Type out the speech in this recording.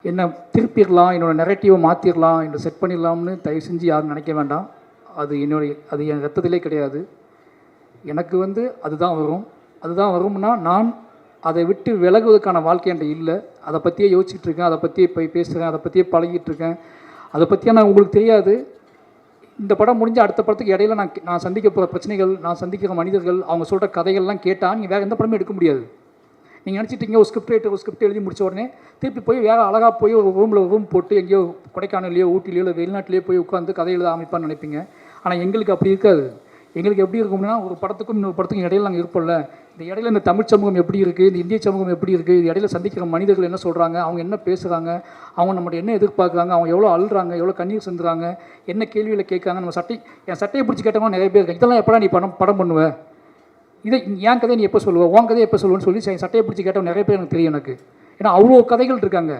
என்ன திருப்பிடலாம், என்னோடய நெரேட்டிவை மாற்றிடலாம், என்னை செட் பண்ணிடலாம்னு தயவு செஞ்சு யாரும் நினைக்க வேண்டாம். அது என் ரத்தத்திலே கிடையாது. எனக்கு அதுதான் வரும். அதுதான் வரும்னா நான் அதை விட்டு விலகுவதற்கான வாழ்க்கை என்கிட்ட இல்லை. அதை பற்றியே யோசிச்சுட்டு இருக்கேன், அதை பற்றியே போய் பேசுகிறேன், அதை பற்றியே பழகிட்டு இருக்கேன். அதை பற்றியான உங்களுக்கு தெரியாது. இந்த படம் முடிஞ்ச அடுத்த படத்துக்கு இடையில நான் சந்திக்க போகிற பிரச்சனைகள், நான் சந்திக்கிற மனிதர்கள், அவங்க சொல்கிற கதைகள்லாம் கேட்டால் நீங்கள் வேறு எந்த படமும் எடுக்க முடியாது. நீங்கள் நினச்சிட்டிங்க ஒரு ஸ்கிரிப்ட் எழுதி முடிச்ச உடனே திருப்பி போய் வேறு அழகாக போய் ஒரு ரூம் போட்டு எங்கேயோ கொடைக்கானலையோ ஊட்டிலையோ இல்லை வெளிநாட்டிலையோ போய் உட்காந்து கதை எழுத ஆரம்பிப்பான்னு நினைப்பீங்க. ஆனால் எங்களுக்கு அப்படி இருக்காது. எங்களுக்கு எப்படி இருக்கும்னா, ஒரு படத்துக்கும் இன்னொரு படத்துக்கும் இடையில நாங்கள் இருப்போம்ல, இந்த இடையில இந்த தமிழ் சமூகம் எப்படி இருக்குது, இந்த இந்திய சமூகம் எப்படி இருக்குது, இது இடையில சந்திக்கிற மனிதர்கள் என்ன சொல்கிறாங்க, அவங்க என்ன பேசுகிறாங்க, அவங்க நம்மகிட்ட என்ன எதிர்பார்க்குறாங்க, அவங்க எவ்வளோ அழுறாங்க, எவ்வளோ கண்ணீர் சிந்துறாங்க, என்ன கேள்வியில் கேட்குறாங்க. என் சட்டையை பிடிச்சி கேட்டவங்க நிறைய பேர் இருக்காங்க. இதெல்லாம் எப்படா நீ படம் பண்ணுவேன், இதை என் கதையை நீ எப்போ சொல்லுவேன், உன் கதையை எப்போ சொல்லுவேன்னு சொல்லி சட்டையை பிடிச்சி கேட்டவங்க நிறைய பேர் எனக்கு தெரியும் எனக்கு. ஏன்னா அவ்வளோ கதைகள் இருக்காங்க.